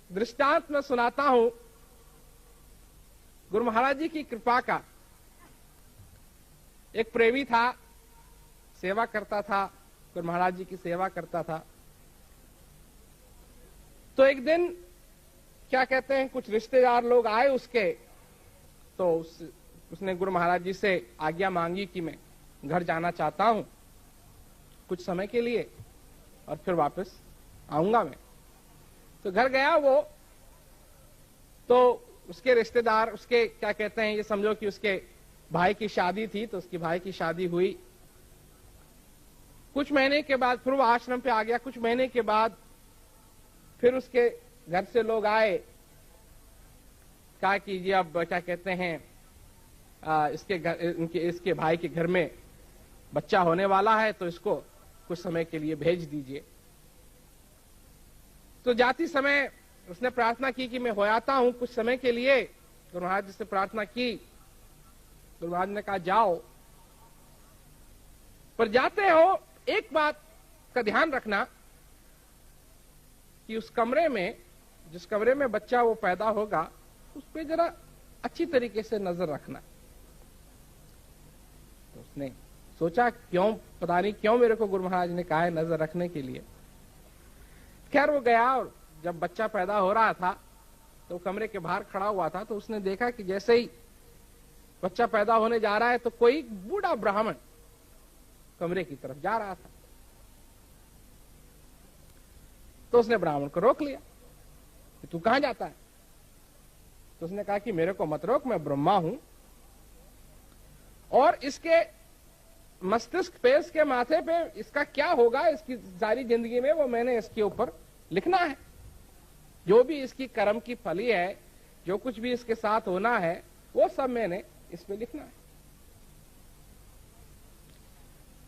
दृष्टांत मैं सुनाता हूं गुरु महाराज जी की कृपा का। एक प्रेमी था, सेवा करता था, गुरु महाराज जी की सेवा करता था। तो एक दिन क्या कहते हैं, कुछ रिश्तेदार लोग आए उसके, तो उसने गुरु महाराज जी से आज्ञा मांगी कि मैं घर जाना चाहता हूं कुछ समय के लिए और फिर वापस आऊंगा मैं। तो घर गया वो, तो उसके रिश्तेदार, उसके क्या कहते हैं, ये समझो कि उसके भाई की शादी थी, तो उसकी भाई की शादी हुई। कुछ महीने के बाद फिर वो आश्रम पे आ गया। कुछ महीने के बाद फिर उसके घर से लोग आए, कहा कि जी अब क्या कहते हैं, इसके भाई के घर में बच्चा होने वाला है, तो इसको कुछ समय के लिए भेज दीजिए। तो जाती समय उसने प्रार्थना की कि मैं हो आता हूं कुछ समय के लिए। गुरु महाराज जी से प्रार्थना की, गुरु महाराज ने कहा जाओ, पर जाते हो एक बात का ध्यान रखना कि उस कमरे में, जिस कमरे में बच्चा वो पैदा होगा, उस पर जरा अच्छी तरीके से नजर रखना। तो उसने सोचा क्यों, पता नहीं क्यों मेरे को गुरु महाराज ने कहा है नजर रखने के लिए। खैर वो गया और जब बच्चा पैदा हो रहा था तो कमरे के बाहर खड़ा हुआ था। तो उसने देखा कि जैसे ही बच्चा पैदा होने जा रहा है तो कोई बूढ़ा ब्राह्मण कमरे की तरफ जा रहा था। तो उसने ब्राह्मण को रोक लिया कि तू कहां जाता है। तो उसने कहा कि मेरे को मत रोक, मैं ब्रह्मा हूं और इसके मस्तिष्क पे, इसके माथे पे इसका क्या होगा इसकी सारी जिंदगी में, वो मैंने इसके ऊपर लिखना है। जो भी इसकी कर्म की फली है, जो कुछ भी इसके साथ होना है, वो सब मैंने इसमें लिखना है।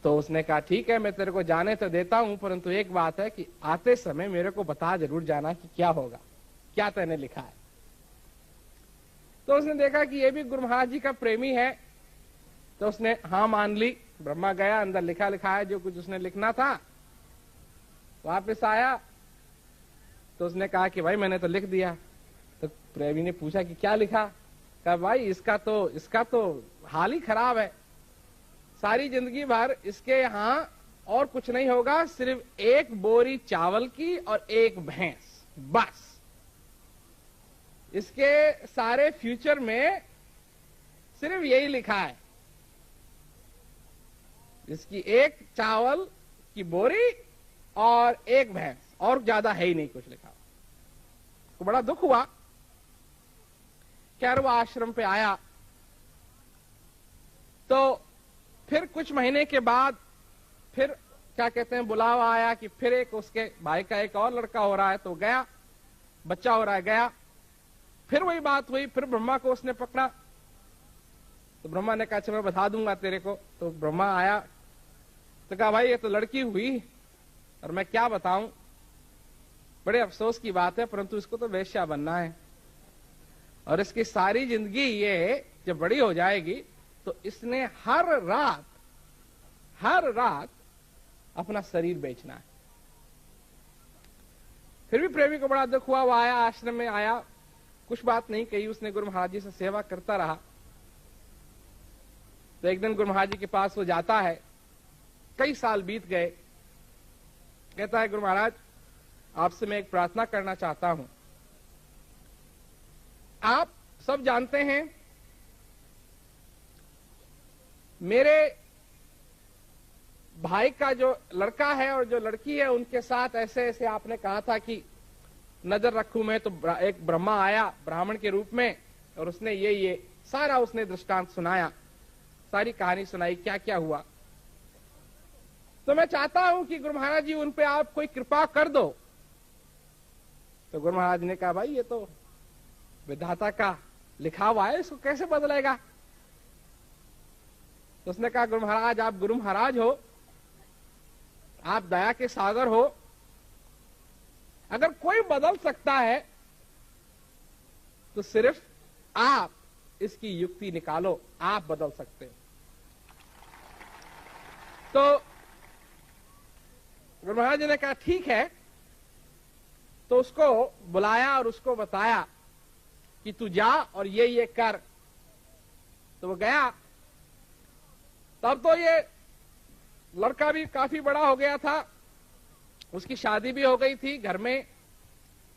तो उसने कहा ठीक है, मैं तेरे को जाने तो देता हूं, परंतु एक बात है कि आते समय मेरे को बता जरूर जाना कि क्या होगा, क्या तैने लिखा है। तो उसने देखा कि ये भी गुरु महाराज जी का प्रेमी है, तो उसने हाँ मान ली। ब्रह्मा गया, अंदर लिखा लिखा है जो कुछ उसने लिखना था। वापस आया तो उसने कहा कि भाई मैंने तो लिख दिया। तो प्रेमी ने पूछा कि क्या लिखा। कहा भाई इसका तो हाल ही खराब है, सारी जिंदगी भर इसके यहाँ और कुछ नहीं होगा, सिर्फ एक बोरी चावल की और एक भैंस, बस। इसके सारे फ्यूचर में सिर्फ यही लिखा है, इसकी एक चावल की बोरी और एक भैंस, और ज्यादा है ही नहीं कुछ लिखा। तो बड़ा दुख हुआ। खैर वो आश्रम पे आया। तो फिर कुछ महीने के बाद फिर क्या कहते हैं, बुलावा आया कि फिर एक उसके भाई का एक और लड़का हो रहा है, तो गया, बच्चा हो रहा है, गया। फिर वही बात हुई, फिर ब्रह्मा को उसने पकड़ा। तो ब्रह्मा ने कहा अच्छा मैं बता दूंगा तेरे को। तो ब्रह्मा आया तो कहा भाई ये तो लड़की हुई और मैं क्या बताऊं, बड़े अफसोस की बात है, परंतु इसको तो वेश्या बनना है और इसकी सारी जिंदगी ये जब बड़ी हो जाएगी तो इसने हर रात अपना शरीर बेचना है। फिर भी प्रेमी को बड़ा दुख हुआ। वो आया, आश्रम में आया, कुछ बात नहीं कही उसने, गुरु महाराज जी से सेवा करता रहा। तो एक दिन गुरु महाराज जी के पास वो जाता है, कई साल बीत गए। कहता है गुरु महाराज आपसे मैं एक प्रार्थना करना चाहता हूं। आप सब जानते हैं मेरे भाई का जो लड़का है और जो लड़की है उनके साथ ऐसे ऐसे आपने कहा था कि नजर रखूं मैं। तो एक ब्रह्मा आया ब्राह्मण के रूप में और उसने ये सारा उसने दृष्टांत सुनाया, सारी कहानी सुनाई, क्या क्या हुआ। तो मैं चाहता हूं कि गुरु महाराज जी उन पे आप कोई कृपा कर दो। तो गुरु महाराज ने कहा भाई ये तो विधाता का लिखा हुआ है, इसको कैसे बदलेगा। तो उसने कहा गुरु महाराज आप गुरु महाराज हो, आप दया के सागर हो, अगर कोई बदल सकता है तो सिर्फ आप इसकी युक्ति निकालो, आप बदल सकते हो। तो गुरु महाराज ने कहा ठीक है, तो उसको बुलाया और उसको बताया कि तू जा और ये कर। तो वो गया। तब तो ये लड़का भी काफी बड़ा हो गया था, उसकी शादी भी हो गई थी, घर में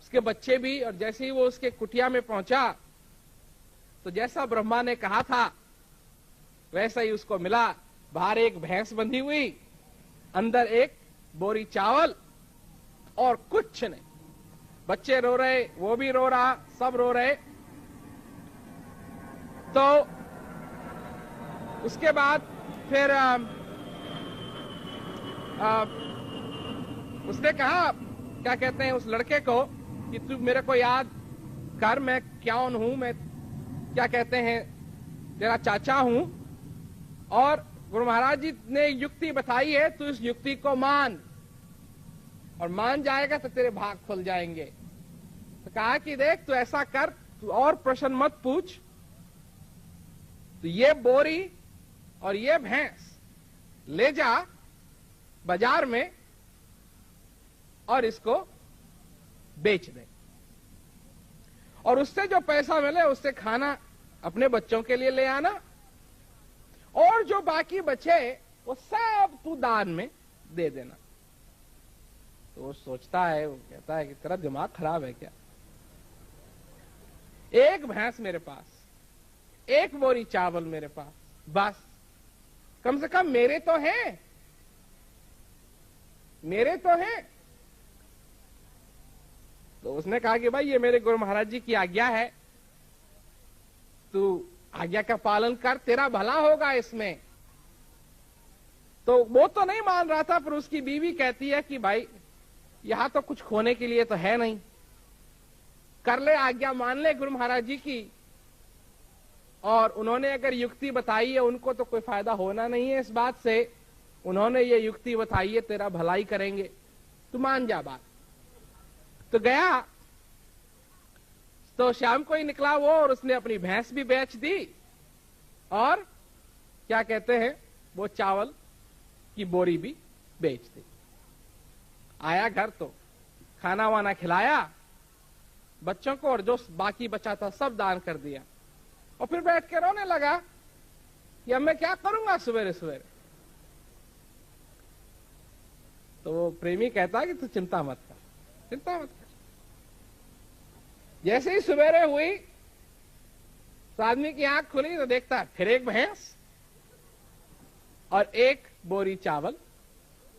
उसके बच्चे भी। और जैसे ही वो उसके कुटिया में पहुंचा तो जैसा ब्रह्मा ने कहा था वैसा ही उसको मिला। बाहर एक भैंस बंधी हुई, अंदर एक बोरी चावल और कुछ नहीं। बच्चे रो रहे, वो भी रो रहा, सब रो रहे। तो उसके बाद फिर उसने कहा, क्या कहते हैं, उस लड़के को कि तू मेरे को याद कर, मैं कौन हूं, मैं क्या कहते हैं तेरा चाचा हूं, और गुरु महाराज जी ने युक्ति बताई है, तू इस युक्ति को मान, और मान जाएगा तो तेरे भाग खुल जाएंगे। तो कहा कि देख तू ऐसा कर, तू और प्रश्न मत पूछ, तो ये बोरी और ये भैंस ले जा बाजार में और इसको बेच दे, और उससे जो पैसा मिले उससे खाना अपने बच्चों के लिए ले आना, और जो बाकी बचे वो सब तू दान में दे देना। तो वो सोचता है, वो कहता है कि तेरा दिमाग खराब है क्या? एक भैंस मेरे पास, एक बोरी चावल मेरे पास, बस कम से कम मेरे तो हैं, मेरे तो हैं। तो उसने कहा कि भाई ये मेरे गुरु महाराज जी की आज्ञा है, तू आज्ञा का पालन कर, तेरा भला होगा इसमें। तो वो तो नहीं मान रहा था, पर उसकी बीवी कहती है कि भाई यहां तो कुछ खोने के लिए तो है नहीं, कर ले, आज्ञा मान ले गुरु महाराज जी की। और उन्होंने अगर युक्ति बताई है, उनको तो कोई फायदा होना नहीं है इस बात से, उन्होंने ये युक्ति बताई है तेरा भलाई करेंगे, तू मान जा बात। तो गया, तो शाम को ही निकला वो, और उसने अपनी भैंस भी बेच दी, और क्या कहते हैं वो चावल की बोरी भी बेच दी। आया घर तो खाना वाना खिलाया बच्चों को, और जो बाकी बचा था सब दान कर दिया, और फिर बैठ के रोने लगा कि अब मैं क्या करूंगा सवेरे सवेरे। तो वो प्रेमी कहता कि तू चिंता मत कर, चिंता मत कर। जैसे ही सवेरे हुई तो आदमी की आंख खुली तो देखता है फिर एक भैंस और एक बोरी चावल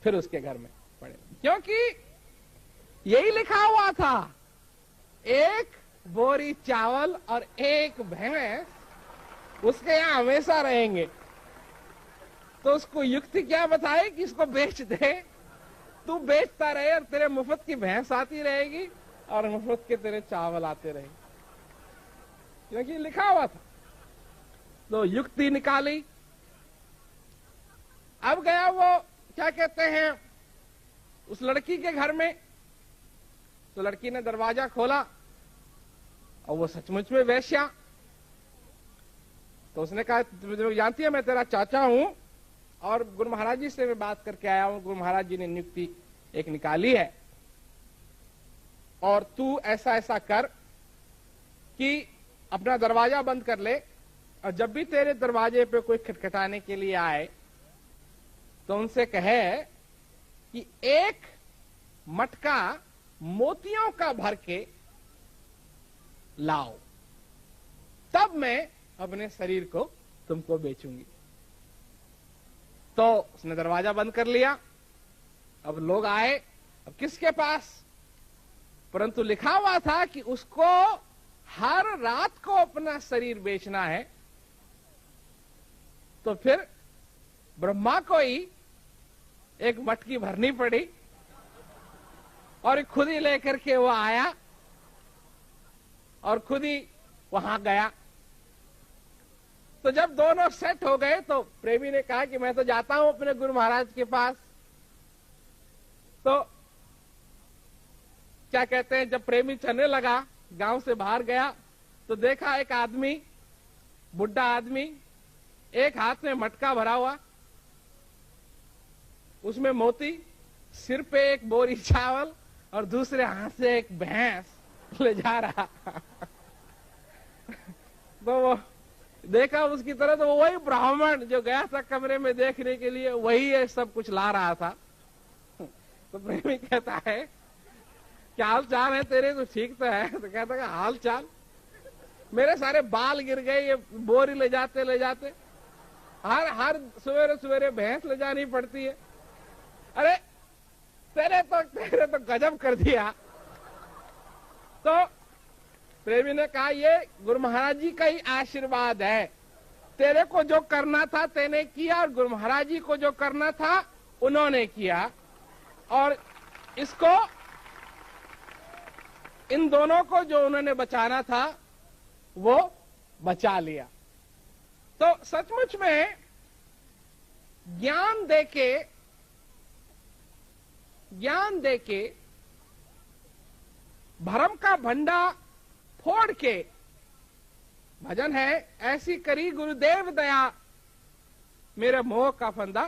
फिर उसके घर में पड़े, क्योंकि यही लिखा हुआ था, एक बोरी चावल और एक भैंस उसके यहां हमेशा रहेंगे। तो उसको युक्ति क्या बताए कि इसको बेच दे, तू बेचता रहे और तेरे मुफ्त की भैंस आती रहेगी और मुफ्त के तेरे चावल आते रहे, क्योंकि लिखा हुआ था। तो युक्ति निकाली। अब गया वो क्या कहते हैं उस लड़की के घर में, तो लड़की ने दरवाजा खोला और वो सचमुच में वेश्या। तो उसने कहा जानती है मैं तेरा चाचा हूं और गुरु महाराज जी से मैं बात करके आया हूं, गुरु महाराज जी ने नियुक्ति एक निकाली है, और तू ऐसा ऐसा कर कि अपना दरवाजा बंद कर ले, और जब भी तेरे दरवाजे पे कोई खटखटाने के लिए आए तो उनसे कहे कि एक मटका मोतियों का भर के लाओ, तब मैं अपने शरीर को तुमको बेचूंगी। तो उसने दरवाजा बंद कर लिया। अब लोग आए, अब किसके पास, परंतु लिखा हुआ था कि उसको हर रात को अपना शरीर बेचना है। तो फिर ब्रह्मा को ही एक मटकी भरनी पड़ी और खुद ही लेकर के वो आया और खुद ही वहां गया। तो जब दोनों सेट हो गए तो प्रेमी ने कहा कि मैं तो जाता हूं अपने गुरु महाराज के पास। तो क्या कहते हैं, जब प्रेमी चलने लगा, गांव से बाहर गया तो देखा एक आदमी, बुढ़ा आदमी, एक हाथ में मटका भरा हुआ, उसमें मोती, सिर पे एक बोरी चावल और दूसरे हाथ से एक भैंस ले जा रहा। तो वो देखा उसकी तरह, तो वही ब्राह्मण जो गया था कमरे में देखने के लिए, वही ये सब कुछ ला रहा था। तो प्रेमी कहता है क्या हाल चाल है तेरे, तो ठीक तो है? तो कहता है हाल चाल, मेरे सारे बाल गिर गए, ये बोरी ले जाते हर सवेरे सवेरे भैंस ले जानी पड़ती है। अरे तेरे तो गजब कर दिया। तो प्रेमी ने कहा ये गुरु महाराज जी का ही आशीर्वाद है, तेरे को जो करना था तेने किया, और गुरु महाराज जी को जो करना था उन्होंने किया, और इसको, इन दोनों को जो उन्होंने बचाना था वो बचा लिया। तो सचमुच में ज्ञान देके भरम का भंडा फोड़ के, भजन है ऐसी करी गुरुदेव दया, मेरे मोह का फंदा